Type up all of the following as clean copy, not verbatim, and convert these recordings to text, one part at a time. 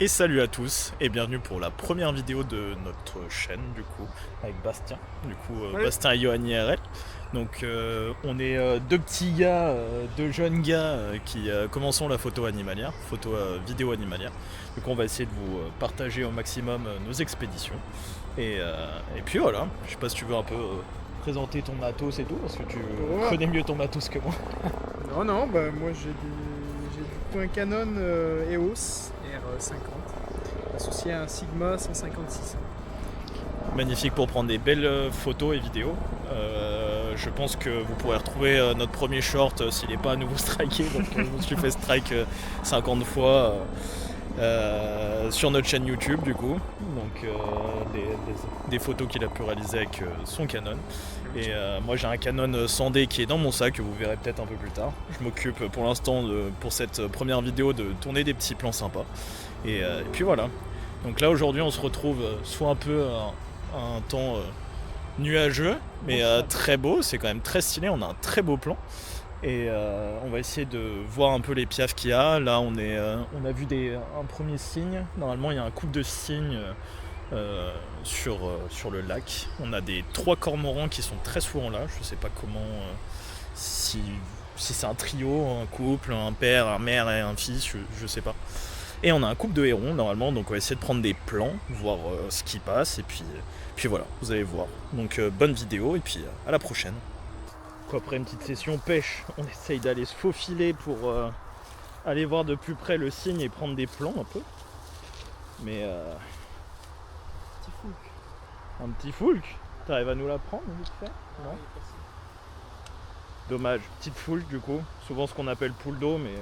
Et salut à tous et bienvenue pour la première vidéo de notre chaîne du coup avec Bastien, Ouais. Bastien et Johan IRL. Donc on est deux petits gars, deux jeunes gars qui commençons la photo animalière, vidéo animalière. Donc on va essayer de vous partager au maximum nos expéditions. Et puis voilà, je sais pas si tu veux un peu présenter ton matos et tout, parce que tu Oh. connais mieux ton matos que moi. Non, bah moi j'ai du coup un Canon EOS R50 associé à un Sigma 150-600. Magnifique pour prendre des belles photos et vidéos. Je pense que vous pourrez retrouver notre premier short s'il n'est pas à nouveau striké. Donc je me suis fait strike 50 fois sur notre chaîne YouTube du coup. Donc des photos qu'il a pu réaliser avec son Canon. Et moi j'ai un Canon 100D qui est dans mon sac que vous verrez peut-être un peu plus tard. Je m'occupe pour l'instant pour cette première vidéo de tourner des petits plans sympas. Et puis voilà. Donc là aujourd'hui on se retrouve soit un peu un temps nuageux, mais très beau, c'est quand même très stylé, on a un très beau plan. Et on va essayer de voir un peu les piafs qu'il y a. Là on a vu un premier signe, normalement il y a un couple de cygnes sur le lac. On a trois cormorans qui sont très souvent là, je sais pas comment, si c'est un trio, un couple, un père, un mère et un fils, je sais pas. Et on a un couple de hérons normalement, donc on va essayer de prendre des plans, voir ce qui passe, et puis voilà, vous allez voir. Donc bonne vidéo, et puis à la prochaine. Après une petite session pêche, on essaye d'aller se faufiler pour aller voir de plus près le cygne et prendre des plans un peu. Mais Petit foulque. un petit foulque, t'arrives à nous la prendre vite fait? Non. Dommage, petite foulque du coup, souvent ce qu'on appelle poule d'eau, mais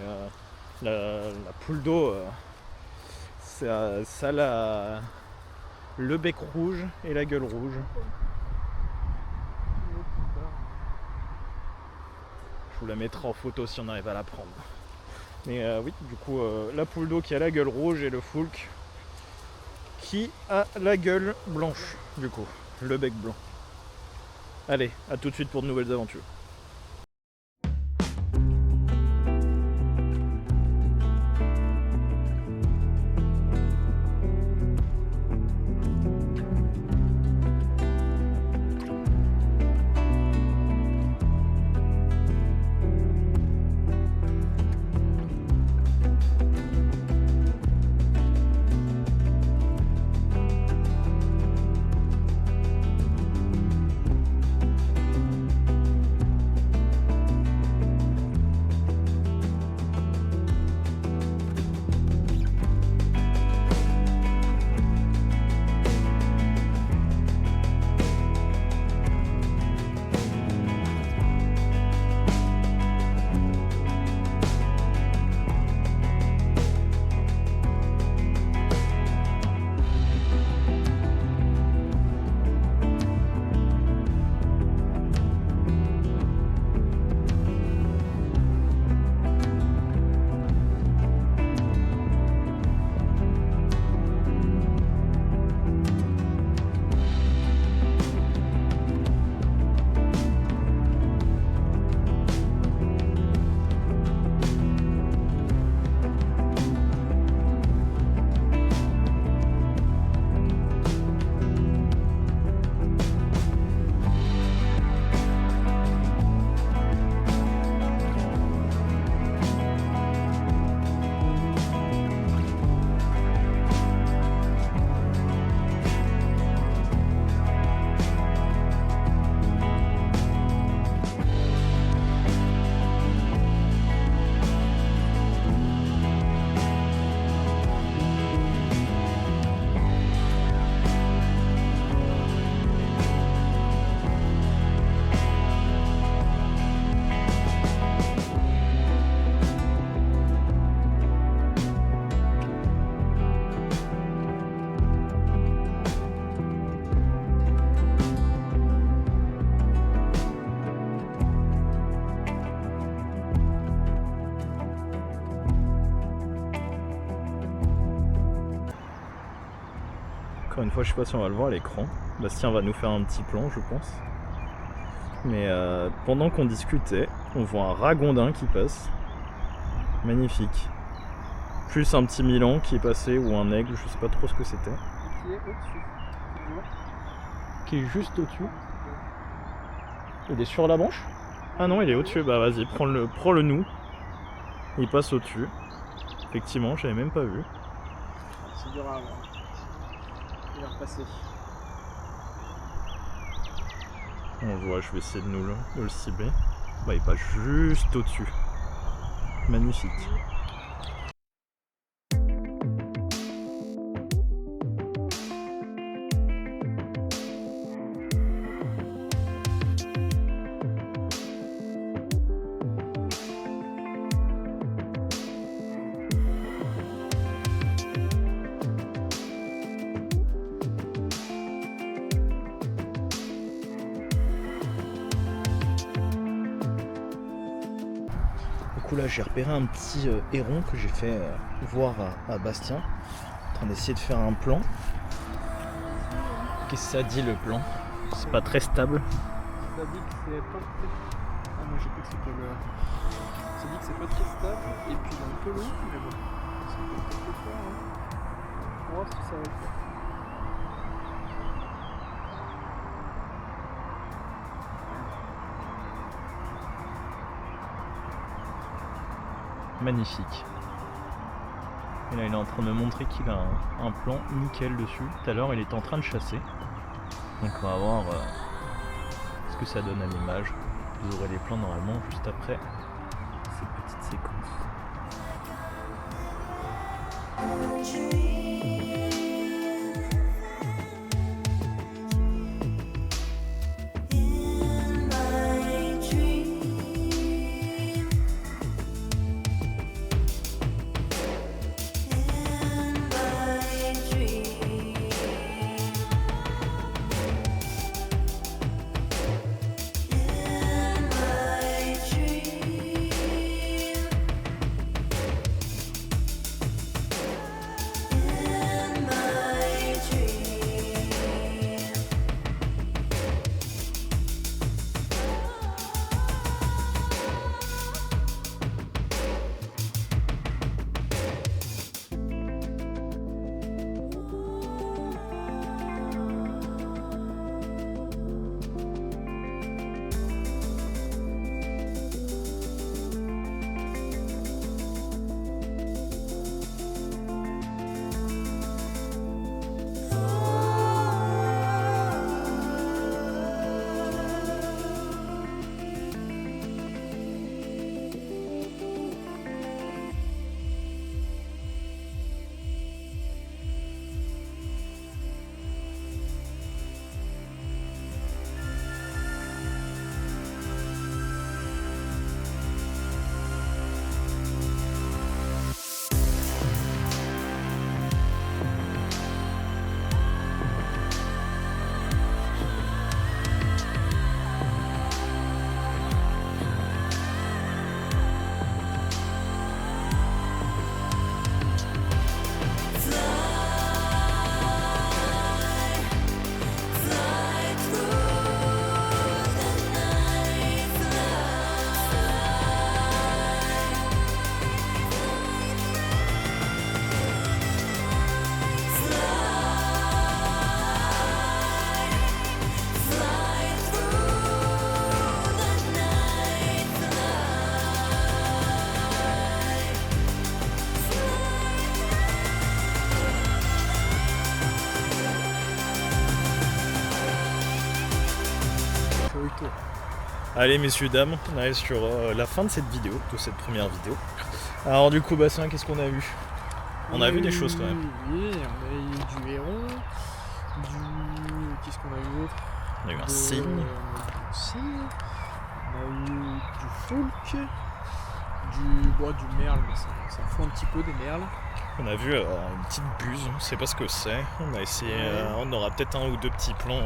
la poule d'eau, ça a le bec rouge et la gueule rouge. Je vous la mettrai en photo si on arrive à la prendre. Mais oui, du coup, la poule d'eau qui a la gueule rouge et le foulque qui a la gueule blanche, du coup, le bec blanc. Allez, à tout de suite pour de nouvelles aventures. Encore une fois, je sais pas si on va le voir à l'écran. Bastien va nous faire un petit plan, je pense. Mais pendant qu'on discutait, on voit un ragondin qui passe. Magnifique. Plus un petit Milan qui est passé ou un aigle, je sais pas trop ce que c'était. Qui est au-dessus. Qui est juste au-dessus. Il est sur la branche? Ah non, il est au-dessus. Bah vas-y, prends-le nous. Il passe au-dessus. Effectivement, j'avais même pas vu. C'est dur à avoir. Il va repasser. On voit, je vais essayer de le cibler. Bah il passe juste au-dessus. Magnifique. Du coup là j'ai repéré un petit héron que j'ai fait voir à Bastien, en train d'essayer de faire un plan. Qu'est-ce que ça dit le plan? C'est pas très stable. Ça dit que c'est pas très... Ah moi j'ai cru que c'était le... Ça dit que c'est pas très stable et puis il est un peu long mais bon. C'est peut-être le faire hein. On va voir si ça va le faire. Magnifique. Et là il est en train de me montrer qu'il a un plan nickel dessus. Tout à l'heure il était en train de chasser. Donc on va voir ce que ça donne à l'image. Vous aurez les plans normalement juste après cette petite séquence. Allez messieurs, dames, on arrive sur la fin de cette vidéo, de cette première vidéo. Alors du coup Bastien, qu'est-ce qu'on a vu? On a vu des choses quand même. Oui, on a eu du héron, qu'est-ce qu'on a eu d'autre? On a eu un cygne. On a eu du foulque, du merle, mais ça fout un petit peu des merles. On a vu une petite buse, on ne sait pas ce que c'est. On a essayé, on aura peut-être un ou deux petits plans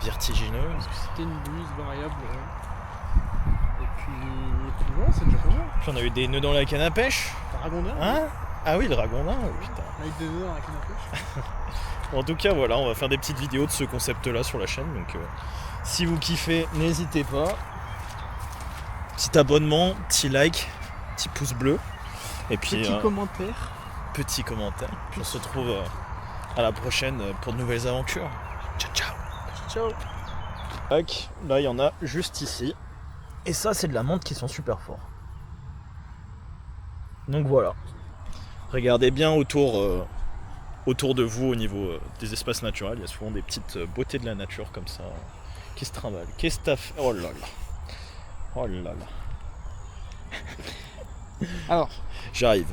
vertigineux. C'était une buse variable. Et puis voilà, c'est déjà pas mal. Puis on a eu des nœuds dans la canne à pêche. Ragondin. Hein? Ah oui, le ragondin, oh, putain. On a eu des nœuds dans la canne à pêche. En tout cas, voilà, on va faire des petites vidéos de ce concept-là sur la chaîne. Donc, si vous kiffez, n'hésitez pas. Petit abonnement, petit like, petit pouce bleu. Et puis, Petit commentaire. petit commentaire. Puis on se retrouve à la prochaine pour de nouvelles aventures. Ciao, ciao. Ciao. Tac, là il y en a juste ici. Et ça c'est de la menthe qui sont super forts. Donc voilà. Regardez bien autour de vous au niveau des espaces naturels. Il y a souvent des petites beautés de la nature comme ça qui se trimballent. Qu'est-ce que t'as fait? Oh là là. Oh là là. Alors, J'arrive.